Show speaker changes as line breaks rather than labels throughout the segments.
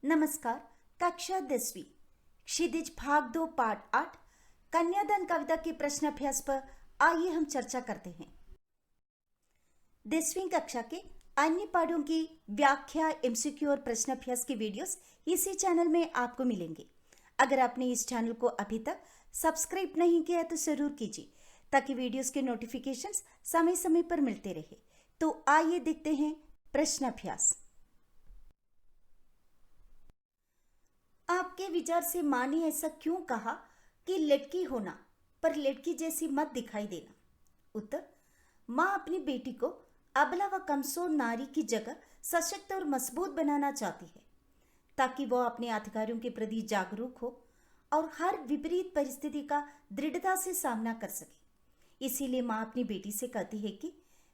नमस्कार। कक्षा 10वीं क्षितिज भाग 2 पाठ 8 कन्यादान कविता के प्रश्न अभ्यास पर आइए हम चर्चा करते हैं। 10वीं कक्षा के अन्य पाठों की व्याख्या, एमसीक्यू और प्रश्न अभ्यास की वीडियोस इसी चैनल में आपको मिलेंगे। अगर आपने इस चैनल को अभी तक सब्सक्राइब नहीं किया तो जरूर कीजिए ताकि वीडियोस के नोटिफिकेशंस समय समय पर मिलते रहे। तो आइए देखते हैं प्रश्न अभ्यास। आपके विचार से माँ ने ऐसा क्यों कहा कि लड़की होना पर लड़की जैसी मत दिखाई देना? उत्तर, माँ अपनी बेटी को अबला व कमजोर नारी की जगह सशक्त और मजबूत बनाना चाहती है ताकि वह अपने अधिकारों के प्रति जागरूक हो और हर विपरीत परिस्थिति का दृढ़ता से सामना कर सके। इसीलिए माँ अपनी बेटी से कहती है कि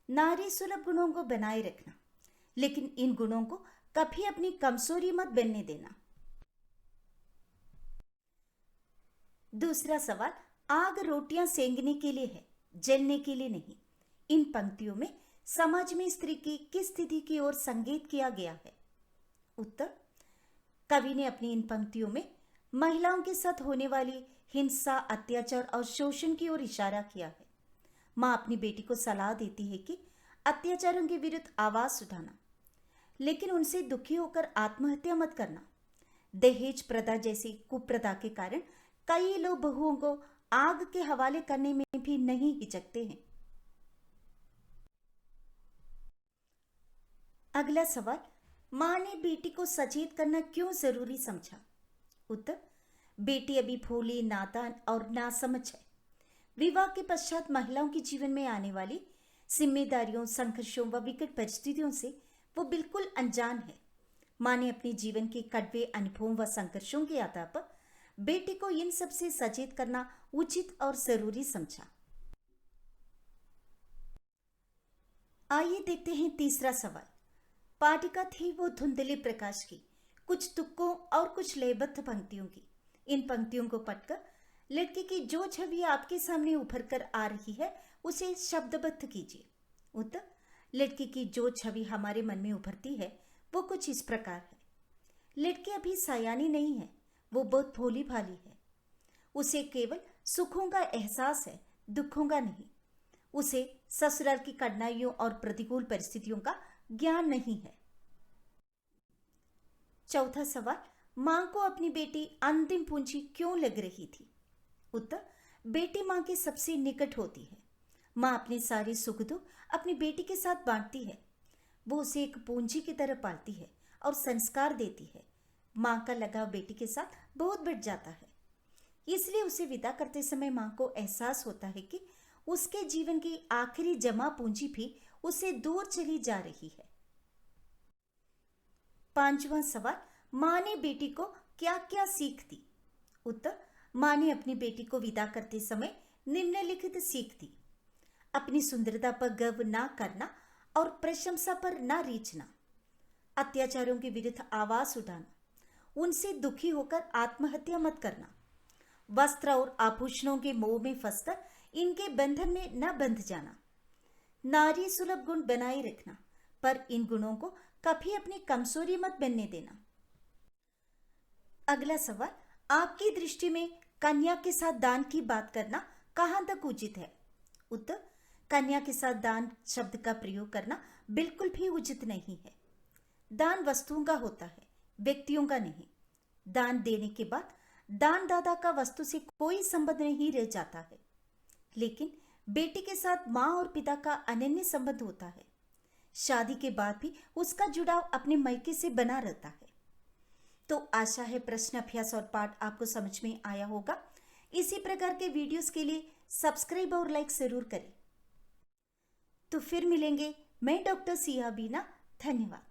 नारी सुलभ गुणों को बनाए रखना, लेकिन इन गुणों को कभी अपनी कमजोरी मत बनने देना। दूसरा सवाल, आग रोटियां सेंकने के लिए है, जलने के लिए नहीं। इन पंक्तियों में समाज में स्त्री की किस स्थिति की ओर संकेत किया गया है? उत्तर, कवि ने अपनी इन पंक्तियों में महिलाओं के साथ होने वाली हिंसा, अत्याचार और शोषण की ओर इशारा किया है। माँ अपनी बेटी को सलाह देती है कि अत्याचारों के विरुद्ध आवाज उठाना, लेकिन उनसे दुखी होकर आत्महत्या मत करना। दहेज प्रथा जैसी कुप्रथा के कारण कई लोग बहुओं को आग के हवाले करने में भी नहीं हिचकते हैं। अगला सवाल, मां ने बेटी को सचेत करना क्यों जरूरी समझा? उत्तर, बेटी अभी भोली, नादान और नासमझ है। विवाह के पश्चात महिलाओं के जीवन में आने वाली जिम्मेदारियों, संघर्षों व विकट परिस्थितियों से वो बिल्कुल अनजान है। मां ने अपने जीवन के कड़वे अनुभवों व संघर्षों के आधार पर बेटी को इन सब से सचेत करना उचित और जरूरी समझा। आइए देखते हैं तीसरा सवाल। पाठिका थी वो धुंधले प्रकाश की, कुछ तुक्कों और कुछ लयबद्ध पंक्तियों की। इन पंक्तियों को पढ़कर लड़की की जो छवि आपके सामने उभर कर आ रही है उसे शब्दबद्ध कीजिए। उत्तर, लड़की की जो छवि हमारे मन में उभरती है वो कुछ इस प्रकार है। लड़की अभी सयानी नहीं है, वो बहुत भोली भाली है। उसे केवल सुखों का एहसास है, दुखों का नहीं। उसे ससुराल की कठिनाइयों और प्रतिकूल परिस्थितियों का ज्ञान नहीं है। चौथा सवाल, मां को अपनी बेटी अंतिम पूंजी क्यों लग रही थी? उत्तर, बेटी मां के सबसे निकट होती है। मां अपने सारे सुख दुख अपनी बेटी के साथ बांटती है। वो उसे एक पूंजी की तरह पालती है और संस्कार देती है। मां का लगाव बेटी के साथ बहुत बढ़ जाता है। इसलिए उसे विदा करते समय मां को एहसास होता है कि उसके जीवन की आखिरी जमा पूंजी भी उससे दूर चली जा रही है। पांचवा सवाल, मां ने बेटी को क्या क्या सीख दी? उत्तर, मां ने अपनी बेटी को विदा करते समय निम्नलिखित सीख दी। अपनी सुंदरता पर गर्व ना करना और प्रशंसा पर ना रीझना। अत्याचारों के विरुद्ध आवाज उठाना। उनसे दुखी होकर आत्महत्या मत करना। वस्त्र और आभूषणों के मोह में फंसकर इनके बंधन में न बंध जाना। नारी सुलभ गुण बनाए रखना, पर इन गुणों को कभी अपनी कमजोरी मत बनने देना। अगला सवाल, आपकी दृष्टि में कन्या के साथ दान की बात करना कहां तक उचित है? उत्तर, कन्या के साथ दान शब्द का प्रयोग करना बिल्कुल भी उचित नहीं है। दान वस्तुओं का होता है, व्यक्तियों का नहीं। दान देने के बाद दानदाता का वस्तु से कोई संबंध नहीं रह जाता है, लेकिन बेटी के साथ मां और पिता का अनन्य संबंध होता है। शादी के बाद भी उसका जुड़ाव अपने मायके से बना रहता है। तो आशा है प्रश्न अभ्यास और पाठ आपको समझ में आया होगा। इसी प्रकार के वीडियोस के लिए सब्सक्राइब और लाइक जरूर करें। तो फिर मिलेंगे। मैं डॉक्टर सिया बीना। धन्यवाद।